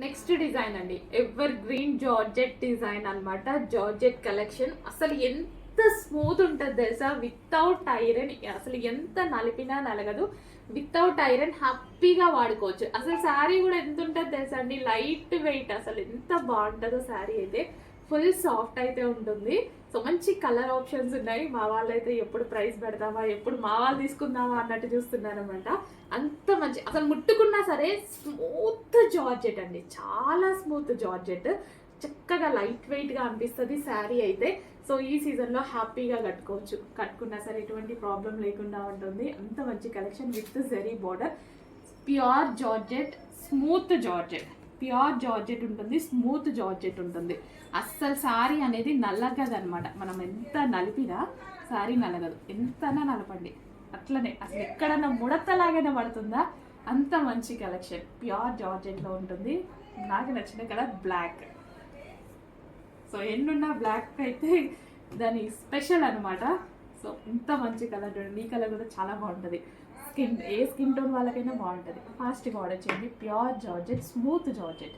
Next design అండి, ever green georgette design అన్నమాట. Georgette collection అసలు ఎంత స్మూత్ ఉంటుంది తెలుసా, వితౌట్ ఐరన్. అసలు ఎంత నలిపినా నలగదు, వితౌట్ ఐరన్ హ్యాపీగా వాడుకోవచ్చు. అసలు శారీ కూడా ఎంత ఉంటుంది తెలుసా అండి, లైట్ వెయిట్. అసలు ఎంత బాగుంటుందో శారీ అయితే, ఫుల్ సాఫ్ట్ అయితే ఉంటుంది. సో మంచి కలర్ ఆప్షన్స్ ఉన్నాయి. మా వాళ్ళు అయితే ఎప్పుడు ప్రైస్ పెడతామా, ఎప్పుడు మా వాళ్ళు తీసుకుందామా అన్నట్టు చూస్తున్నారు అనమాట. అంత మంచి, అసలు ముట్టుకున్నా సరే స్మూత్ జార్జెట్ అండి, చాలా స్మూత్ జార్జెట్. చక్కగా లైట్ వెయిట్గా అనిపిస్తుంది శారీ అయితే. సో ఈ సీజన్లో హ్యాపీగా కట్టుకోవచ్చు, కట్టుకున్నా సరే ఎటువంటి ప్రాబ్లం లేకుండా ఉంటుంది. అంత మంచి collection with zari border, pure georgette, smooth georgette. Pure georgette ఉంటుంది, స్మూత్ జార్జెట్ ఉంటుంది. అస్సలు శారీ అనేది నల్లగదనమాట. మనం ఎంత నలిపినా శారీ నలగదు, ఎంతనా నలపండి అట్లనే. అసలు ఎక్కడన్నా ముడతలాగానే పడుతుందా, అంత మంచి కలెక్షన్. ప్యూర్ జార్జెట్లో ఉంటుంది. నాకు నచ్చిన కలర్ బ్లాక్. సో ఎన్నున్న బ్లాక్ అయితే దాని స్పెషల్ అనమాట. సో ఇంత మంచి కలర్ చూడండి, ఈ కలర్ కూడా చాలా బాగుంటుంది. ఏ స్కిన్ టోన్ వాళ్ళకైనా బాగుంటుంది. ఫాస్ట్గా ఆర్డర్ చేయండి. Pure georgette, smooth georgette.